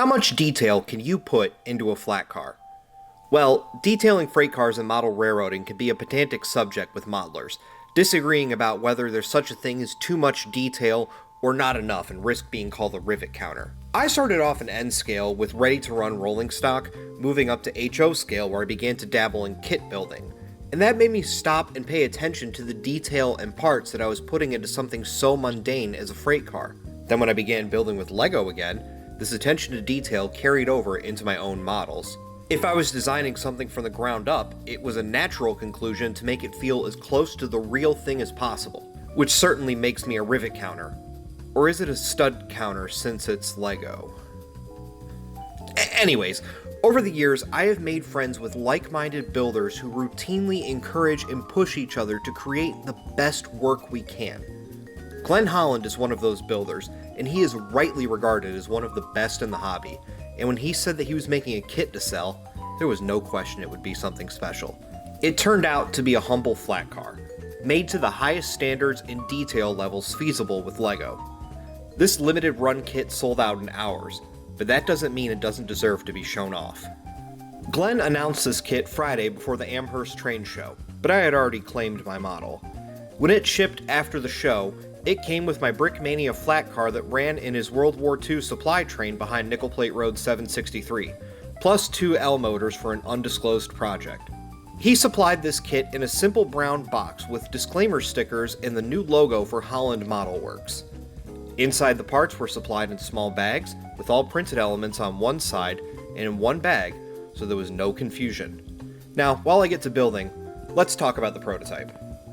How much detail can you put into a flat car? Well, detailing freight cars and model railroading can be a pedantic subject with modelers, disagreeing about whether there's such a thing as too much detail or not enough and risk being called a rivet counter. I started off in N scale with ready-to-run rolling stock, moving up to HO scale where I began to dabble in kit building. And that made me stop and pay attention to the detail and parts that I was putting into something so mundane as a freight car. Then when I began building with Lego again, this attention to detail carried over into my own models. If I was designing something from the ground up, it was a natural conclusion to make it feel as close to the real thing as possible, which certainly makes me a rivet counter. Or is it a stud counter since it's Lego? Anyways, over the years, I have made friends with like-minded builders who routinely encourage and push each other to create the best work we can. Glenn Holland is one of those builders, and he is rightly regarded as one of the best in the hobby, and when he said that he was making a kit to sell, there was no question it would be something special. It turned out to be a humble flat car, made to the highest standards and detail levels feasible with Lego. This limited run kit sold out in hours, but that doesn't mean it doesn't deserve to be shown off. Glenn announced this kit Friday before the Amherst Train Show, but I had already claimed my model. When it shipped after the show, it came with my Brickmania flat car that ran in his World War II supply train behind Nickel Plate Road 763, plus 2 L motors for an undisclosed project. He supplied this kit in a simple brown box with disclaimer stickers and the new logo for Holland Model Works. Inside, the parts were supplied in small bags, with all printed elements on one side and in one bag, so there was no confusion. Now, while I get to building, let's talk about the prototype.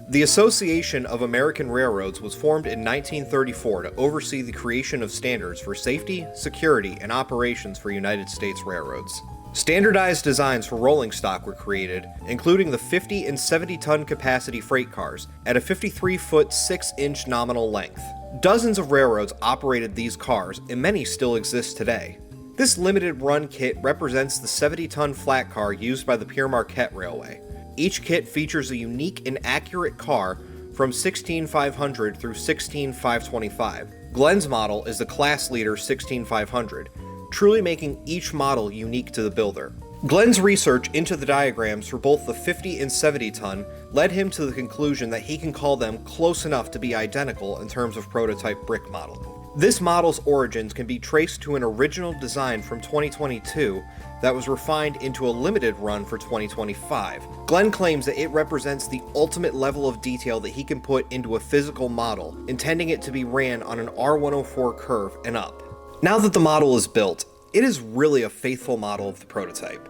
The Association of American Railroads was formed in 1934 to oversee the creation of standards for safety, security, and operations for United States railroads. Standardized designs for rolling stock were created, including the 50 and 70-ton capacity freight cars at a 53-foot 6-inch nominal length. Dozens of railroads operated these cars, and many still exist today. This limited run kit represents the 70-ton flat car used by the Pere Marquette Railway. Each kit features a unique and accurate car from 16500 through 16525. Glenn's model is the class leader 16500, truly making each model unique to the builder. Glenn's research into the diagrams for both the 50 and 70 ton led him to the conclusion that he can call them close enough to be identical in terms of prototype brick modeling. This model's origins can be traced to an original design from 2022 that was refined into a limited run for 2025. Glenn claims that it represents the ultimate level of detail that he can put into a physical model, intending it to be ran on an R104 curve and up. Now that the model is built, it is really a faithful model of the prototype.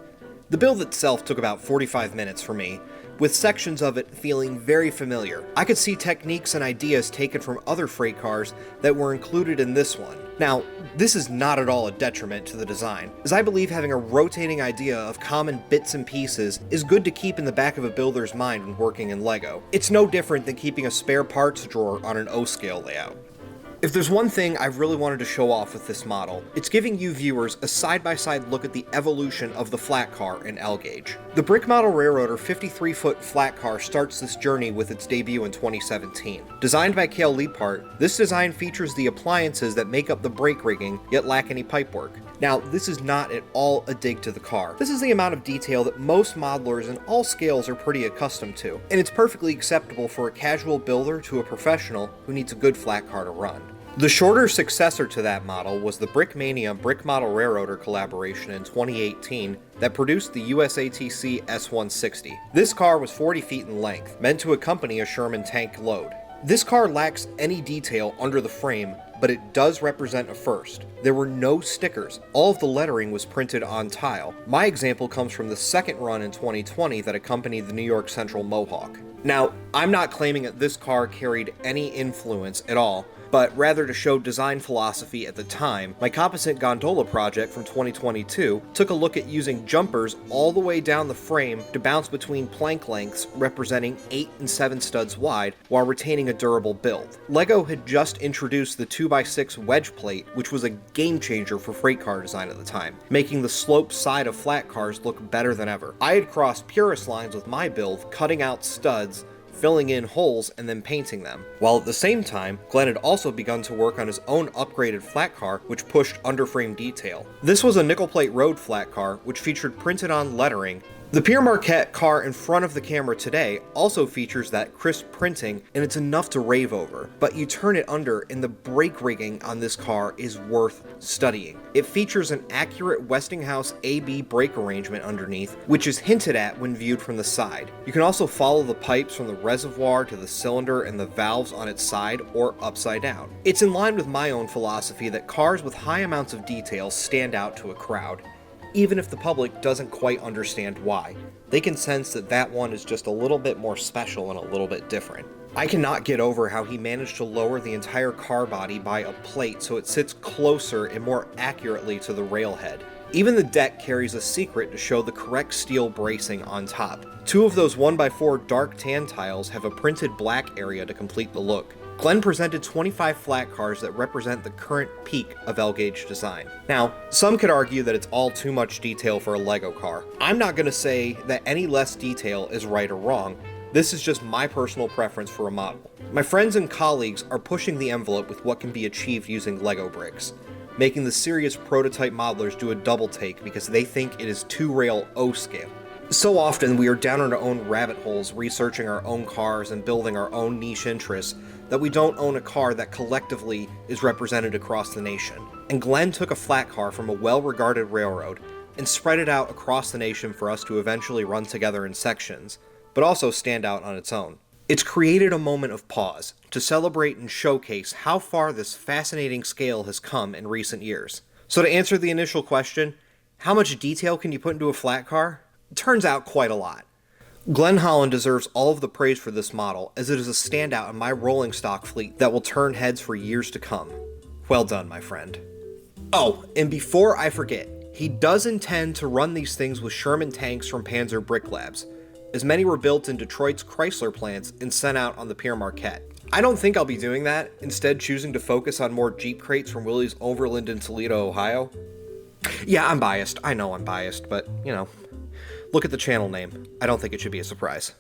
The build itself took about 45 minutes for me, with sections of it feeling very familiar. I could see techniques and ideas taken from other freight cars that were included in this one. Now, this is not at all a detriment to the design, as I believe having a rotating idea of common bits and pieces is good to keep in the back of a builder's mind when working in Lego. It's no different than keeping a spare parts drawer on an O-scale layout. If there's one thing I've really wanted to show off with this model, it's giving you viewers a side-by-side look at the evolution of the flat car in L gauge. The Brick Model Railroader 53-foot flat car starts this journey with its debut in 2017. Designed by Cale Liebhart, this design features the appliances that make up the brake rigging, yet lack any pipework. Now, this is not at all a dig to the car. This is the amount of detail that most modelers in all scales are pretty accustomed to, and it's perfectly acceptable for a casual builder to a professional who needs a good flat car to run. The shorter successor to that model was the Brickmania Brick Model Railroader collaboration in 2018 that produced the USATC S160. This car was 40 feet in length, meant to accompany a Sherman tank load. This car lacks any detail under the frame, but it does represent a first. There were no stickers. All of the lettering was printed on tile. My example comes from the second run in 2020 that accompanied the New York Central Mohawk. Now, I'm not claiming that this car carried any influence at all, but rather to show design philosophy at the time, my composite gondola project from 2022 took a look at using jumpers all the way down the frame to bounce between plank lengths representing 8 and 7 studs wide while retaining a durable build. Lego had just introduced the 2x6 wedge plate, which was a game changer for freight car design at the time, making the sloped side of flat cars look better than ever. I had crossed purist lines with my build, cutting out studs filling in holes and then painting them. While at the same time, Glenn had also begun to work on his own upgraded flat car, which pushed underframe detail. This was a nickel plate road flat car, which featured printed on lettering. The Pere Marquette car in front of the camera today also features that crisp printing, and it's enough to rave over, but you turn it under and the brake rigging on this car is worth studying. It features an accurate Westinghouse AB brake arrangement underneath, which is hinted at when viewed from the side. You can also follow the pipes from the reservoir to the cylinder and the valves on its side or upside down. It's in line with my own philosophy that cars with high amounts of detail stand out to a crowd. Even if the public doesn't quite understand why. They can sense that that one is just a little bit more special and a little bit different. I cannot get over how he managed to lower the entire car body by a plate so it sits closer and more accurately to the railhead. Even the deck carries a secret to show the correct steel bracing on top. 2 of those 1x4 dark tan tiles have a printed black area to complete the look. Glenn presented 25 flat cars that represent the current peak of L-gauge design. Now, some could argue that it's all too much detail for a Lego car. I'm not going to say that any less detail is right or wrong. This is just my personal preference for a model. My friends and colleagues are pushing the envelope with what can be achieved using Lego bricks, making the serious prototype modelers do a double take because they think it is 2-rail O-scale. So often we are down in our own rabbit holes researching our own cars and building our own niche interests that we don't own a car that collectively is represented across the nation. And Glenn took a flat car from a well-regarded railroad and spread it out across the nation for us to eventually run together in sections, but also stand out on its own. It's created a moment of pause to celebrate and showcase how far this fascinating scale has come in recent years. So to answer the initial question, how much detail can you put into a flat car? Turns out quite a lot. Glenn Holland deserves all of the praise for this model, as it is a standout in my rolling stock fleet that will turn heads for years to come. Well done, my friend. Oh, and before I forget, he does intend to run these things with Sherman tanks from Panzer Brick Labs, as many were built in Detroit's Chrysler plants and sent out on the Pere Marquette. I don't think I'll be doing that, instead choosing to focus on more Jeep crates from Willys Overland in Toledo, Ohio. Yeah, I'm biased. I know I'm biased, but, you know. Look at the channel name. I don't think it should be a surprise.